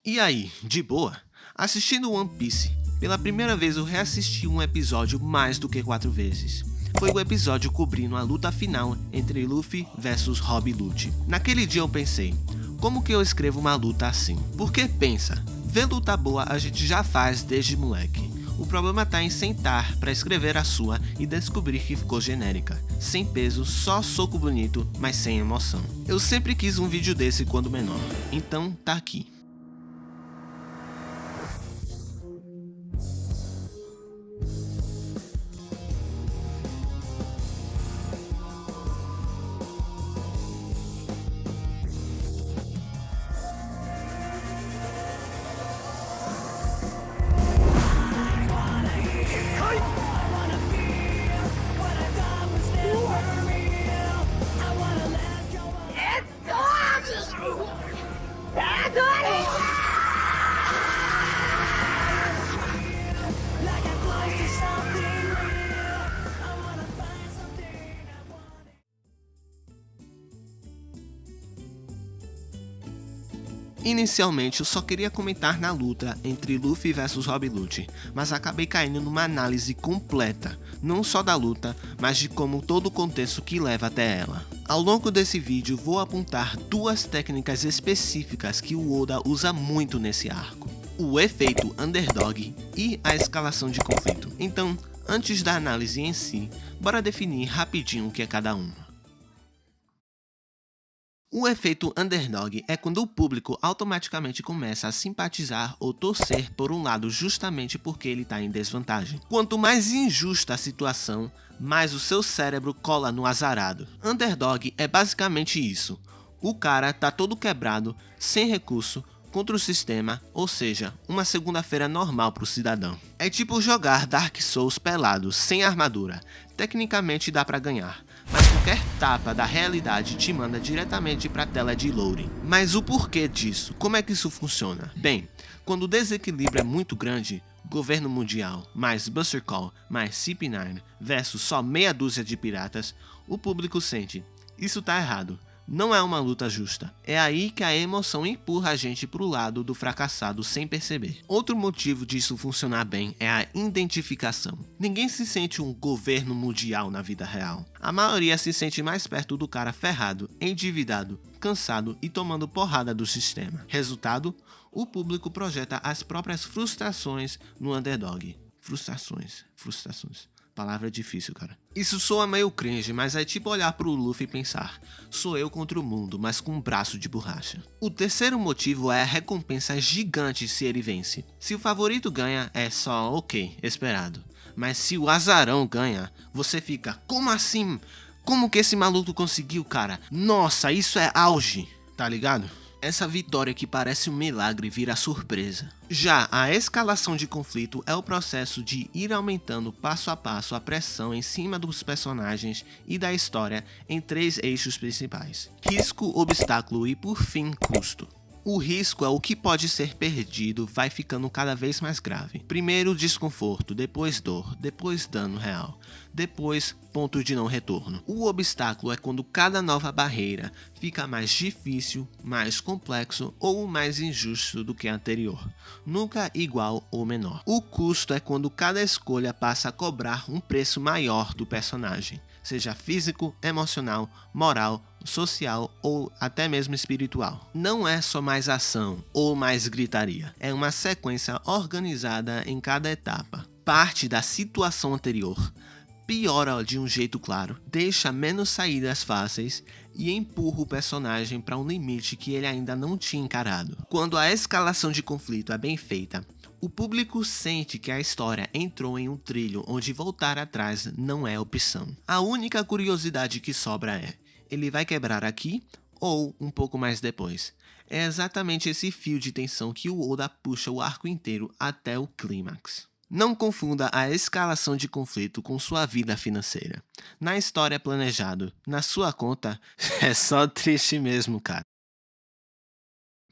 E aí, de boa? Assistindo One Piece, pela primeira vez eu reassisti um episódio mais do que 4 vezes. Foi o episódio cobrindo a luta final entre Luffy versus Rob Lucci. Naquele dia eu pensei, como que eu escrevo uma luta assim? Porque pensa, ver luta boa a gente já faz desde moleque. O problema tá em sentar pra escrever a sua e descobrir que ficou genérica, sem peso, só soco bonito, mas sem emoção. Eu sempre quis um vídeo desse quando menor, então tá aqui. Inicialmente eu só queria comentar na luta entre Luffy vs Rob Lucci, mas acabei caindo numa análise completa, não só da luta, mas de como todo o contexto que leva até ela. Ao longo desse vídeo vou apontar duas técnicas específicas que o Oda usa muito nesse arco: o efeito underdog e a escalação de conflito. Então, antes da análise em si, bora definir rapidinho o que é cada uma. O efeito underdog é quando o público automaticamente começa a simpatizar ou torcer por um lado justamente porque ele está em desvantagem. Quanto mais injusta a situação, mais o seu cérebro cola no azarado. Underdog é basicamente isso. O cara tá todo quebrado, sem recurso, contra o sistema, ou seja, uma segunda-feira normal para o cidadão. É tipo jogar Dark Souls pelado, sem armadura. Tecnicamente dá para ganhar, mas qualquer tapa da realidade te manda diretamente para a tela de loading. Mas o porquê disso? Como é que isso funciona? Bem, quando o desequilíbrio é muito grande, governo mundial, mais Buster Call, mais CP9 versus só meia dúzia de piratas, o público sente, isso tá errado. Não é uma luta justa. É aí que a emoção empurra a gente pro lado do fracassado sem perceber. Outro motivo disso funcionar bem é a identificação. Ninguém se sente um governo mundial na vida real. A maioria se sente mais perto do cara ferrado, endividado, cansado e tomando porrada do sistema. Resultado? O público projeta as próprias frustrações no underdog. Frustrações. Palavra difícil, cara. Isso soa meio cringe, mas é tipo olhar pro Luffy e pensar: sou eu contra o mundo, mas com um braço de borracha. O terceiro motivo é a recompensa gigante se ele vence. Se o favorito ganha, é só ok, esperado. Mas se o azarão ganha, você fica: como assim? Como que esse maluco conseguiu, cara? Nossa, isso é auge, tá ligado? Essa vitória que parece um milagre vira surpresa. Já a escalação de conflito é o processo de ir aumentando passo a passo a pressão em cima dos personagens e da história em 3 eixos principais: risco, obstáculo e, por fim, custo. O risco é o que pode ser perdido, vai ficando cada vez mais grave. Primeiro desconforto, depois dor, depois dano real, depois ponto de não retorno. O obstáculo é quando cada nova barreira fica mais difícil, mais complexo ou mais injusto do que a anterior, nunca igual ou menor. O custo é quando cada escolha passa a cobrar um preço maior do personagem, seja físico, emocional, moral, social ou até mesmo espiritual. Não é só mais ação ou mais gritaria, é uma sequência organizada em cada etapa. Parte da situação anterior, piora de um jeito claro, deixa menos saídas fáceis e empurra o personagem para um limite que ele ainda não tinha encarado. Quando a escalação de conflito é bem feita, o público sente que a história entrou em um trilho onde voltar atrás não é opção. A única curiosidade que sobra é: ele vai quebrar aqui ou um pouco mais depois? É exatamente esse fio de tensão que o Oda puxa o arco inteiro até o clímax. Não confunda a escalação de conflito com sua vida financeira. Na história planejado, na sua conta, é só triste mesmo, cara.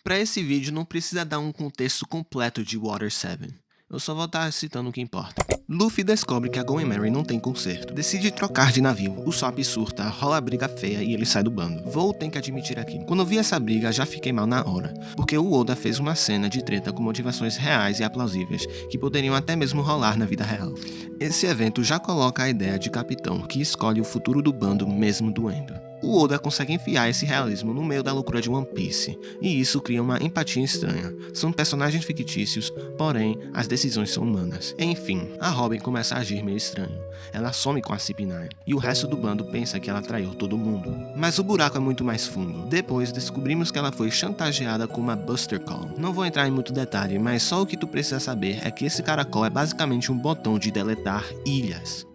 Para esse vídeo não precisa dar um contexto completo de Water 7. Eu só vou estar citando o que importa. Luffy descobre que a Going Merry não tem conserto. Decide trocar de navio. O Sop surta, rola a briga feia e ele sai do bando. Vou ter que admitir aqui. Quando eu vi essa briga, já fiquei mal na hora. Porque o Oda fez uma cena de treta com motivações reais e aplausíveis, que poderiam até mesmo rolar na vida real. Esse evento já coloca a ideia de capitão que escolhe o futuro do bando mesmo doendo. O Oda consegue enfiar esse realismo no meio da loucura de One Piece, e isso cria uma empatia estranha. São personagens fictícios, porém, as decisões são humanas. Enfim, a Robin começa a agir meio estranho. Ela some com a CP9, e o resto do bando pensa que ela traiu todo mundo. Mas o buraco é muito mais fundo. Depois, descobrimos que ela foi chantageada com uma Buster Call. Não vou entrar em muito detalhe, mas só o que tu precisa saber é que esse caracol é basicamente um botão de deletar ilhas.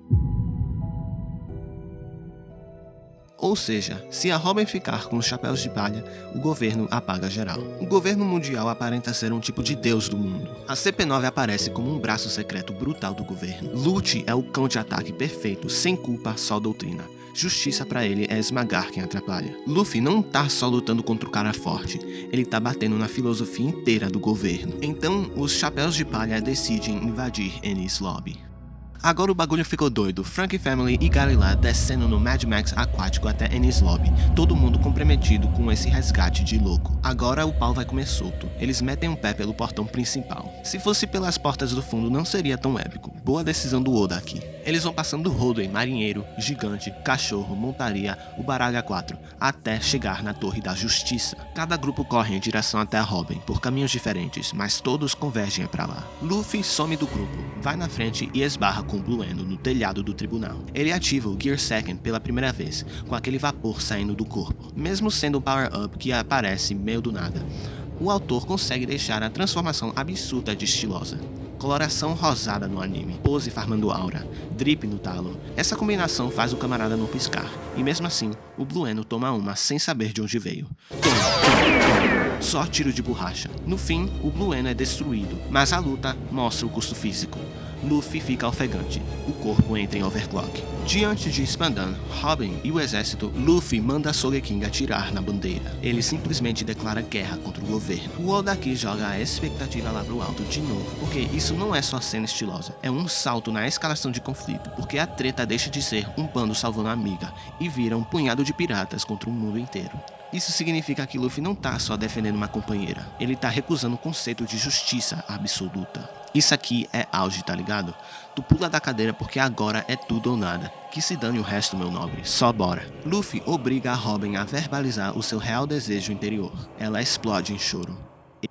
Ou seja, se a Robin ficar com os chapéus de palha, o governo apaga geral. O governo mundial aparenta ser um tipo de deus do mundo. A CP9 aparece como um braço secreto brutal do governo. Lute é o cão de ataque perfeito, sem culpa, só doutrina. Justiça pra ele é esmagar quem atrapalha. Luffy não tá só lutando contra o cara forte, ele tá batendo na filosofia inteira do governo. Então, os chapéus de palha decidem invadir Enies Lobby. Agora o bagulho ficou doido, Franky Family e Galilá descendo no Mad Max aquático até Enies Lobby, todo mundo comprometido com esse resgate de louco. Agora o pau vai comer solto, eles metem um pé pelo portão principal. Se fosse pelas portas do fundo não seria tão épico, boa decisão do Oda aqui. Eles vão passando rodo em marinheiro, gigante, cachorro, montaria, o baralho A4, até chegar na Torre da Justiça. Cada grupo corre em direção até a Robin, por caminhos diferentes, mas todos convergem pra lá. Luffy some do grupo, vai na frente e esbarra com Blueno no telhado do tribunal. Ele ativa o Gear Second pela primeira vez, com aquele vapor saindo do corpo. Mesmo sendo um power-up que aparece meio do nada, o autor consegue deixar a transformação absurda de estilosa. Coloração rosada no anime, pose farmando aura, drip no talo. Essa combinação faz o camarada não piscar, e mesmo assim, o Blueno toma uma sem saber de onde veio. Só tiro de borracha. No fim, o Blueno é destruído, mas a luta mostra o custo físico. Luffy fica ofegante, o corpo entra em overclock. Diante de Spandan, Robin e o exército, Luffy manda Sogeking atirar na bandeira. Ele simplesmente declara guerra contra o governo. O Oda aqui joga a expectativa lá pro alto de novo, porque isso não é só cena estilosa, é um salto na escalação de conflito, porque a treta deixa de ser um bando salvando a amiga e vira um punhado de piratas contra o mundo inteiro. Isso significa que Luffy não tá só defendendo uma companheira, ele tá recusando o conceito de justiça absoluta. Isso aqui é auge, tá ligado? Tu pula da cadeira porque agora é tudo ou nada. Que se dane o resto, meu nobre, só bora. Luffy obriga a Robin a verbalizar o seu real desejo interior. Ela explode em choro.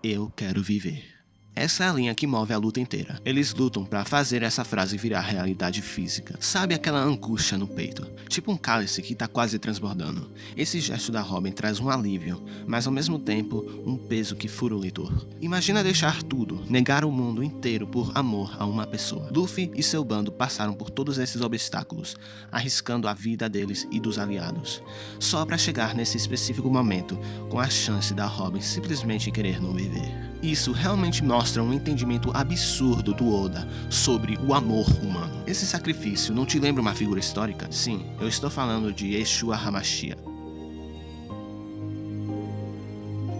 Eu quero viver. Essa é a linha que move a luta inteira. Eles lutam pra fazer essa frase virar realidade física. Sabe aquela angústia no peito? Tipo um cálice que tá quase transbordando. Esse gesto da Robin traz um alívio, mas ao mesmo tempo, um peso que fura o leitor. Imagina deixar tudo, negar o mundo inteiro por amor a uma pessoa. Luffy e seu bando passaram por todos esses obstáculos, arriscando a vida deles e dos aliados. Só pra chegar nesse específico momento, com a chance da Robin simplesmente querer não viver. Isso realmente mostra um entendimento absurdo do Oda sobre o amor humano. Esse sacrifício não te lembra uma figura histórica? Sim, eu estou falando de Yeshua HaMashiach.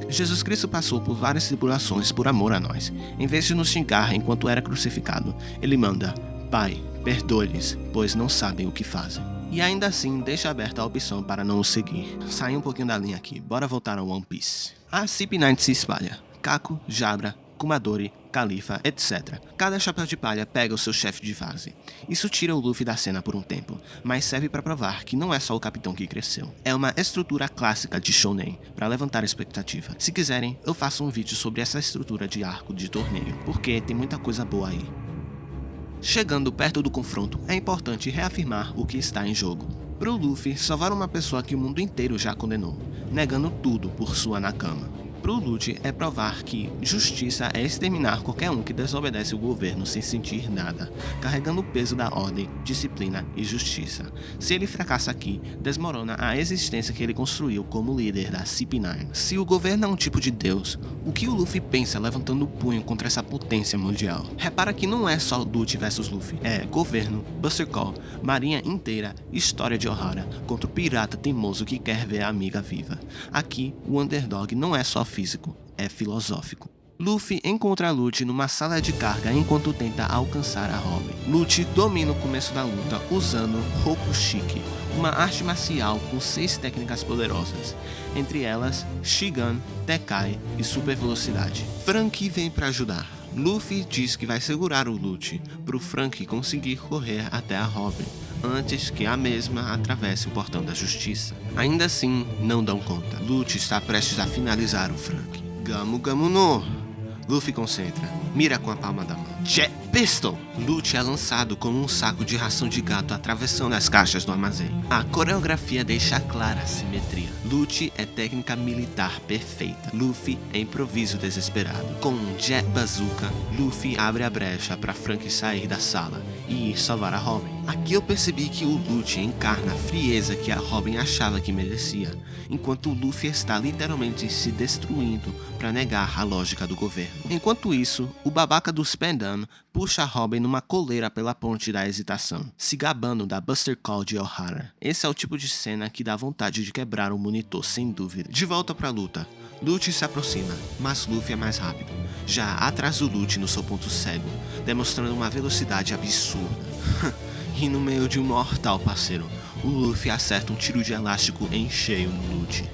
Jesus Cristo passou por várias tribulações por amor a nós. Em vez de nos xingar enquanto era crucificado, ele manda: Pai, perdoe-lhes, pois não sabem o que fazem. E ainda assim deixa aberta a opção para não o seguir. Sai um pouquinho da linha aqui, bora voltar ao One Piece. A CP9 se espalha. Kako, Jabra, Kumadori, Califa, etc. Cada chapéu de palha pega o seu chefe de fase. Isso tira o Luffy da cena por um tempo, mas serve para provar que não é só o capitão que cresceu. É uma estrutura clássica de Shonen, para levantar a expectativa. Se quiserem, eu faço um vídeo sobre essa estrutura de arco de torneio, porque tem muita coisa boa aí. Chegando perto do confronto, é importante reafirmar o que está em jogo. Pro Luffy, salvar uma pessoa que o mundo inteiro já condenou, negando tudo por sua Nakama. Pro Lute é provar que justiça é exterminar qualquer um que desobedece o governo sem sentir nada, carregando o peso da ordem, disciplina e justiça. Se ele fracassa aqui, desmorona a existência que ele construiu como líder da CP9. Se o governo é um tipo de deus, o que o Luffy pensa levantando o punho contra essa potência mundial? Repara que não é só Lute versus Luffy, é governo, Buster Call, marinha inteira, história de Ohara, contra o pirata teimoso que quer ver a amiga viva. Aqui, o underdog não é só físico, é filosófico. Luffy encontra Lute numa sala de carga enquanto tenta alcançar a Robin. Lute domina o começo da luta usando Rokushiki, uma arte marcial com 6 técnicas poderosas, entre elas Shigan, Tekai e Super Velocidade. Franky vem para ajudar. Luffy diz que vai segurar o Lute para o Franky conseguir correr até a Robin, antes que a mesma atravesse o portão da justiça. Ainda assim, não dão conta. Lute está prestes a finalizar o Franky. Gamu Gamu no! Luffy concentra, mira com a palma da mão. Jet Pistol! Lute é lançado como um saco de ração de gato atravessando as caixas do armazém. A coreografia deixa clara a simetria. Lute é técnica militar perfeita. Luffy é improviso desesperado. Com um Jet Bazooka, Luffy abre a brecha para Franky sair da sala e ir salvar a Robin. Aqui eu percebi que o Lute encarna a frieza que a Robin achava que merecia, enquanto o Luffy está literalmente se destruindo para negar a lógica do governo. Enquanto isso, o babaca do Spandam puxa a Robin numa coleira pela ponte da hesitação, se gabando da Buster Call de Ohara. Esse é o tipo de cena que dá vontade de quebrar o monitor, sem dúvida. De volta pra luta, Lute se aproxima, mas Luffy é mais rápido, já atrás do Lute no seu ponto cego, demonstrando uma velocidade absurda. E no meio de um mortal, parceiro, o Luffy acerta um tiro de elástico em cheio no Lute.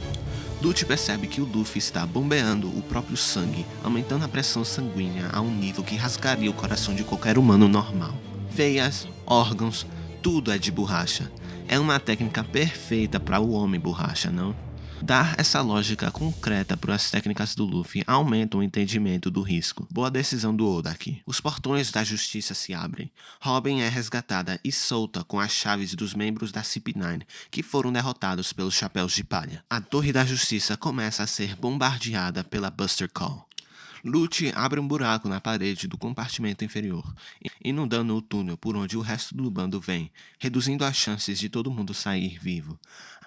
Lute percebe que o Luffy está bombeando o próprio sangue, aumentando a pressão sanguínea a um nível que rasgaria o coração de qualquer humano normal. Veias, órgãos, tudo é de borracha. É uma técnica perfeita para o homem borracha, não? Dar essa lógica concreta para as técnicas do Luffy aumenta o entendimento do risco. Boa decisão do Oda aqui. Os portões da justiça se abrem. Robin é resgatada e solta com as chaves dos membros da CP9 que foram derrotados pelos Chapéus de Palha. A Torre da Justiça começa a ser bombardeada pela Buster Call. Lute abre um buraco na parede do compartimento inferior, inundando o túnel por onde o resto do bando vem, reduzindo as chances de todo mundo sair vivo.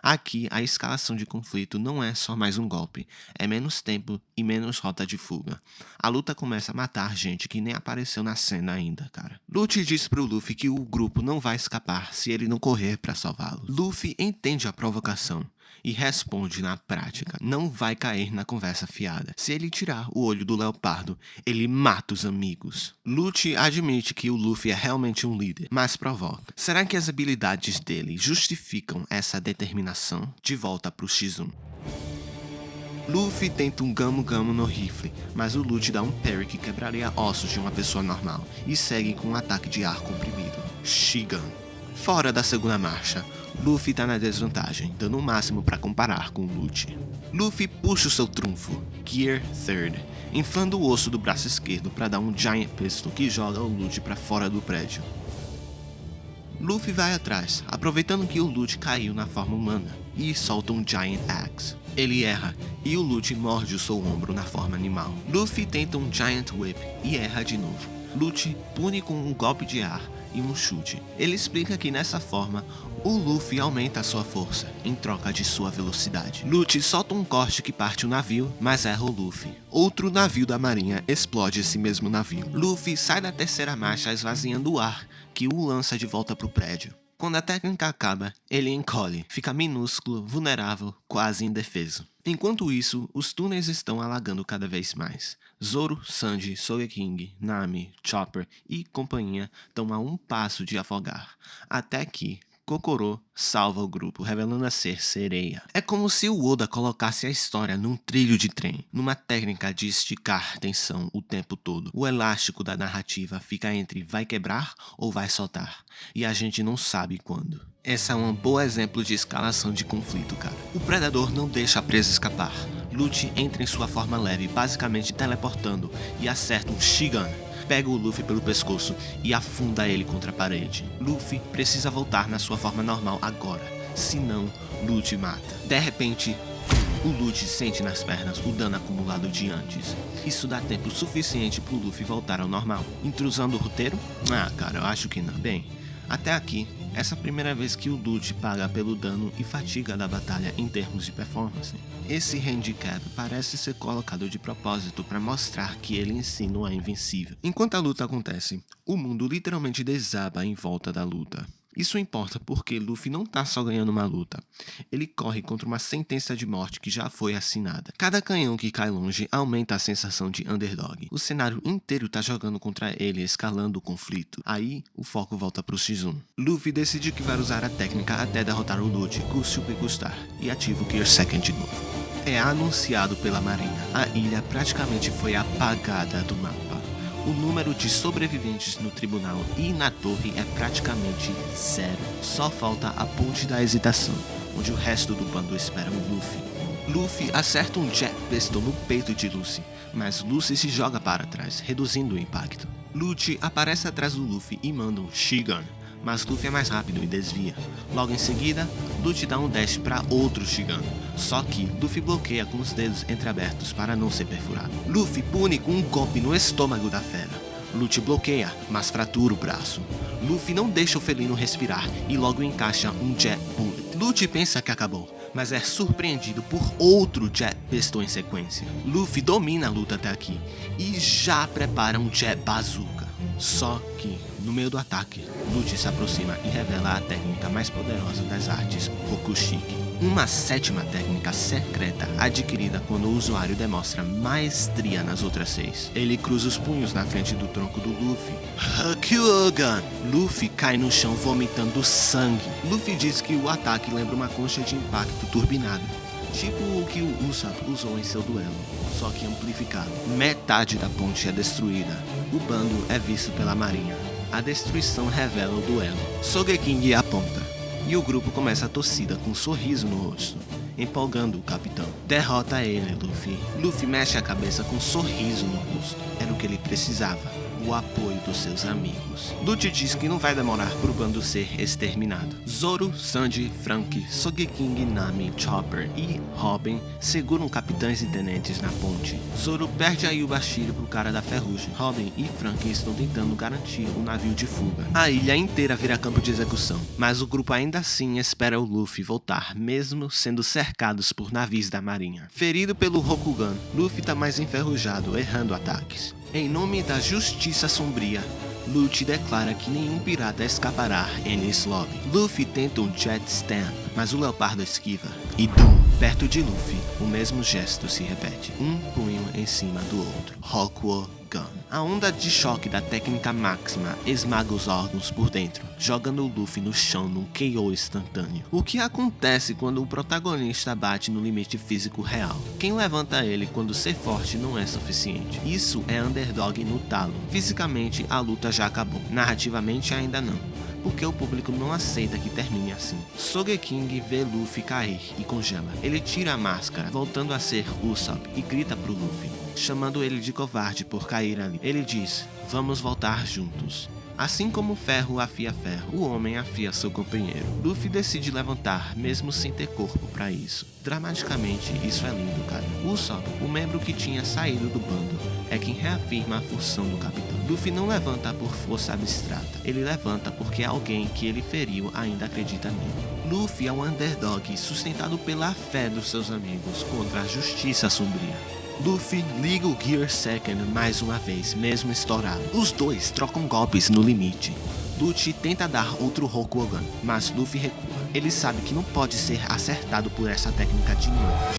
Aqui, a escalação de conflito não é só mais um golpe, é menos tempo e menos rota de fuga. A luta começa a matar gente que nem apareceu na cena ainda, cara. Lute diz pro Luffy que o grupo não vai escapar se ele não correr pra salvá-lo. Luffy entende a provocação e responde na prática. Não vai cair na conversa fiada. Se ele tirar o olho do leopardo, ele mata os amigos. Lute admite que o Luffy é realmente um líder, mas provoca. Será que as habilidades dele justificam essa determinação? De volta pro X1. Luffy tenta um Gamu Gamu no rifle, mas o Lute dá um parry que quebraria ossos de uma pessoa normal e segue com um ataque de ar comprimido. Shigan. Fora da segunda marcha, Luffy tá na desvantagem, dando o máximo para comparar com o Lute. Luffy puxa o seu trunfo, Gear Third, inflando o osso do braço esquerdo para dar um Giant Pistol que joga o Lute para fora do prédio. Luffy vai atrás, aproveitando que o Lute caiu na forma humana, e solta um Giant Axe. Ele erra, e o Lute morde o seu ombro na forma animal. Luffy tenta um Giant Whip e erra de novo. Lute pune com um golpe de ar e um chute. Ele explica que nessa forma, o Luffy aumenta a sua força, em troca de sua velocidade. Lute solta um corte que parte o navio, mas erra o Luffy. Outro navio da marinha explode esse mesmo navio. Luffy sai da terceira marcha esvaziando o ar, que o lança de volta pro prédio. Quando a técnica acaba, ele encolhe, fica minúsculo, vulnerável, quase indefeso. Enquanto isso, os túneis estão alagando cada vez mais. Zoro, Sanji, Sogeking, Nami, Chopper e companhia estão a um passo de afogar, até que Kokoro salva o grupo, revelando a ser Sereia. É como se o Oda colocasse a história num trilho de trem, numa técnica de esticar tensão o tempo todo. O elástico da narrativa fica entre vai quebrar ou vai soltar, e a gente não sabe quando. Essa é um bom exemplo de escalação de conflito, cara. O predador não deixa a presa escapar. Lute entra em sua forma leve, basicamente teleportando, e acerta um Shigan. Pega o Luffy pelo pescoço e afunda ele contra a parede. Luffy precisa voltar na sua forma normal agora, senão Lute mata. De repente, o Lute sente nas pernas o dano acumulado de antes. Isso dá tempo suficiente pro Luffy voltar ao normal. Intrusão do roteiro? Ah, cara, eu acho que não. Bem, até aqui, essa é a primeira vez que o Lute paga pelo dano e fatiga da batalha em termos de performance. Esse handicap parece ser colocado de propósito para mostrar que ele em si não é invencível. Enquanto a luta acontece, o mundo literalmente desaba em volta da luta. Isso importa porque Luffy não tá só ganhando uma luta. Ele corre contra uma sentença de morte que já foi assinada. Cada canhão que cai longe aumenta a sensação de underdog. O cenário inteiro tá jogando contra ele, escalando o conflito. Aí, o foco volta pro X1. Luffy decide que vai usar a técnica até derrotar o Lute, custe o que custar, e ativa o Gear Second de novo. É anunciado pela marinha. A ilha praticamente foi apagada do mapa. O número de sobreviventes no tribunal e na torre é praticamente zero. Só falta a ponte da hesitação, onde o resto do bando espera o Luffy. Luffy acerta um Jet Pistol no peito de Lucy, mas Lucy se joga para trás, reduzindo o impacto. Lute aparece atrás do Luffy e manda um Shigun, mas Luffy é mais rápido e desvia. Logo em seguida, Lute dá um dash para outro Shigun, só que Luffy bloqueia com os dedos entreabertos para não ser perfurado. Luffy pune com um golpe no estômago da fera. Lute bloqueia, mas fratura o braço. Luffy não deixa o felino respirar e logo encaixa um Jet Bullet. Lute pensa que acabou, mas é surpreendido por outro Jet Pistol em sequência. Luffy domina a luta até aqui e já prepara um Jet Bazooka. Só que, no meio do ataque, Lute se aproxima e revela a técnica mais poderosa das artes, Rokushiki. Uma sétima técnica secreta adquirida quando o usuário demonstra maestria nas outras 6. Ele cruza os punhos na frente do tronco do Luffy. Hakuogan! Luffy cai no chão vomitando sangue. Luffy diz que o ataque lembra uma concha de impacto turbinada, tipo o que o Usopp usou em seu duelo, só que amplificado. Metade da ponte é destruída. O bando é visto pela marinha. A destruição revela o duelo. Sogeking aponta, e o grupo começa a torcida com um sorriso no rosto, empolgando o capitão. Derrota ele, Luffy. Luffy mexe a cabeça com um sorriso no rosto. Era o que ele precisava. O apoio dos seus amigos. Lute diz que não vai demorar pro bando ser exterminado. Zoro, Sanji, Franky, Sogeking, Nami, Chopper e Robin seguram capitães e tenentes na ponte. Zoro perde a Yubashiro pro cara da ferrugem. Robin e Franky estão tentando garantir o navio de fuga. A ilha inteira vira campo de execução, mas o grupo ainda assim espera o Luffy voltar, mesmo sendo cercados por navios da marinha. Ferido pelo Rokugan, Luffy tá mais enferrujado, errando ataques. Em nome da justiça sombria, Lute declara que nenhum pirata escapará em esse lobby. Luffy tenta um Jet Stamp, mas o leopardo esquiva. E perto de Luffy, o mesmo gesto se repete, um punho em cima do outro. Rokugan. A onda de choque da técnica máxima esmaga os órgãos por dentro, jogando o Luffy no chão num KO instantâneo. O que acontece quando o protagonista bate no limite físico real? Quem levanta ele quando ser forte não é suficiente? Isso é underdog no talo. Fisicamente, a luta já acabou. Narrativamente, ainda não, porque o público não aceita que termine assim. Sogeking vê Luffy cair e congela. Ele tira a máscara, voltando a ser Usopp, e grita pro Luffy, chamando ele de covarde por cair ali. Ele diz, vamos voltar juntos. Assim como o ferro afia ferro, o homem afia seu companheiro. Luffy decide levantar, mesmo sem ter corpo para isso. Dramaticamente, isso é lindo, cara. Usopp, o membro que tinha saído do bando, é quem reafirma a função do capitão. Luffy não levanta por força abstrata. Ele levanta porque alguém que ele feriu ainda acredita nele. Luffy é um underdog sustentado pela fé dos seus amigos contra a justiça sombria. Luffy liga o Gear Second mais uma vez, mesmo estourado. Os dois trocam golpes no limite. Lute tenta dar outro Rokugan, mas Luffy recua. Ele sabe que não pode ser acertado por essa técnica de novo.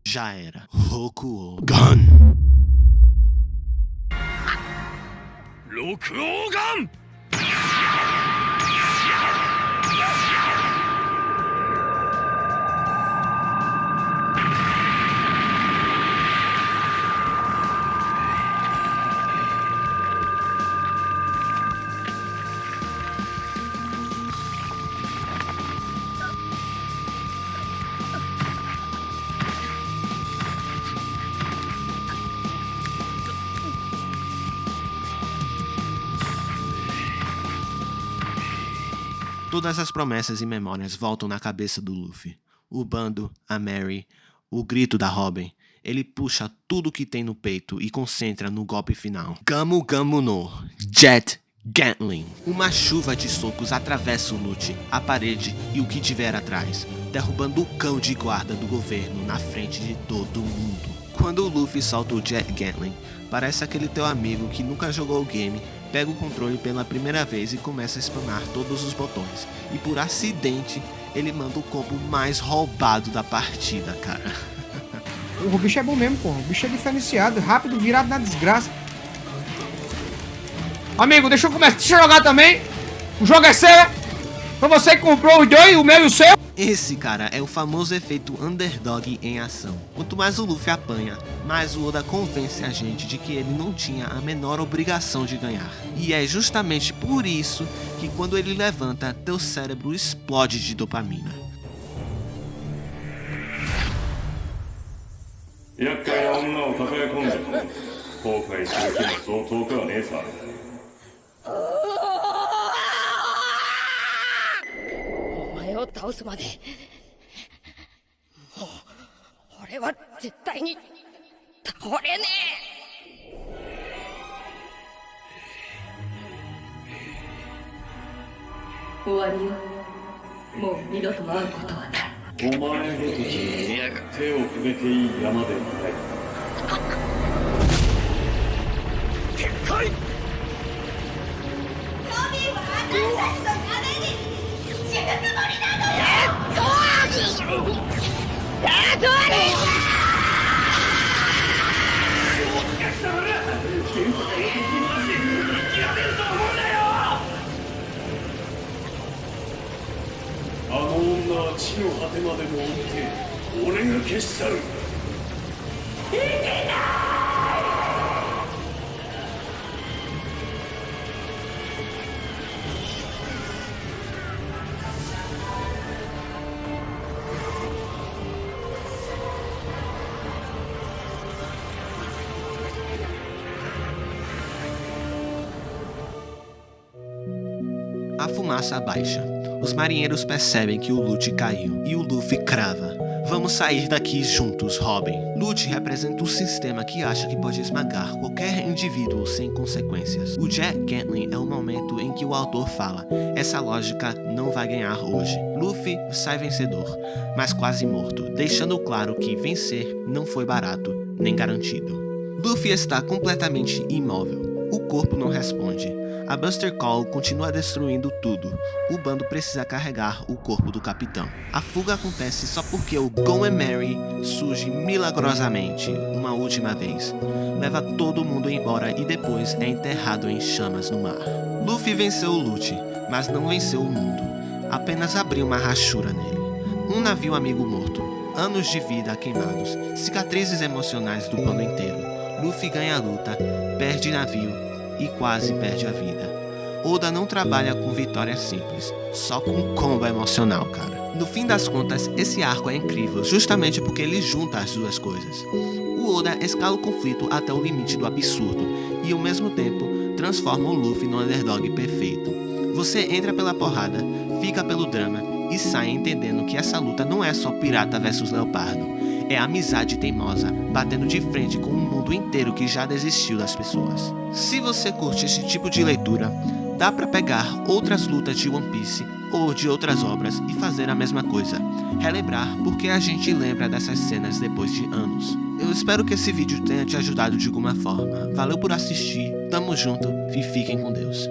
Já era. Rokugan. Rokugan! Todas as promessas e memórias voltam na cabeça do Luffy. O bando, a Mary, o grito da Robin. Ele puxa tudo que tem no peito e concentra no golpe final. Gamu Gamu no Jet Gatling. Uma chuva de socos atravessa o Lute, a parede e o que tiver atrás, derrubando o cão de guarda do governo na frente de todo mundo. Quando o Luffy solta o Jet Gatling, parece aquele teu amigo que nunca jogou o game, pega o controle pela primeira vez e começa a spamar todos os botões. E por acidente, ele manda o combo mais roubado da partida, cara. O bicho é bom mesmo, pô. O bicho é diferenciado, rápido, virado na desgraça. Amigo, deixa eu começar a jogar também. O jogo é seu. Foi você que comprou os dois, o meu e o seu. Esse, cara, é o famoso efeito underdog em ação. Quanto mais o Luffy apanha, mais o Oda convence a gente de que ele não tinha a menor obrigação de ganhar. E é justamente por isso que quando ele levanta, teu cérebro explode de dopamina. 厄介な女を抱え込んで後悔する日もそう遠くはねえさ。お前を倒すまでもう俺は絶対に倒れねえ。終わりよ。もう二度と会うことはない。お前ごときに手を触れていい山ではない。撤回。ロビーは私たちのために死ぬつもりなのよ。あの女は地の果てまでも追って俺が消し去る。いけない。A fumaça abaixa. Os marinheiros percebem que o Lute caiu e o Luffy crava: "Vamos sair daqui juntos, Robin." Lute representa um sistema que acha que pode esmagar qualquer indivíduo sem consequências. O Jet Gatling é o momento em que o autor fala: "Essa lógica não vai ganhar hoje." Luffy sai vencedor, mas quase morto, deixando claro que vencer não foi barato, nem garantido. Luffy está completamente imóvel. O corpo não responde. A Buster Call continua destruindo tudo. O bando precisa carregar o corpo do capitão. A fuga acontece só porque o Going Merry surge milagrosamente uma última vez. Leva todo mundo embora e depois é enterrado em chamas no mar. Luffy venceu o Lute, mas não venceu o mundo. Apenas abriu uma rachura nele. Um navio amigo morto, anos de vida queimados, cicatrizes emocionais do bando inteiro. Luffy ganha a luta, perde navio e quase perde a vida. Oda não trabalha com vitória simples, só com combo emocional, cara. No fim das contas, esse arco é incrível, justamente porque ele junta as duas coisas. O Oda escala o conflito até o limite do absurdo, e ao mesmo tempo, transforma o Luffy no underdog perfeito. Você entra pela porrada, fica pelo drama, e sai entendendo que essa luta não é só pirata versus leopardo. É amizade teimosa, batendo de frente com o mundo inteiro que já desistiu das pessoas. Se você curte esse tipo de leitura, dá pra pegar outras lutas de One Piece ou de outras obras e fazer a mesma coisa. Relembrar porque a gente lembra dessas cenas depois de anos. Eu espero que esse vídeo tenha te ajudado de alguma forma. Valeu por assistir, tamo junto e fiquem com Deus.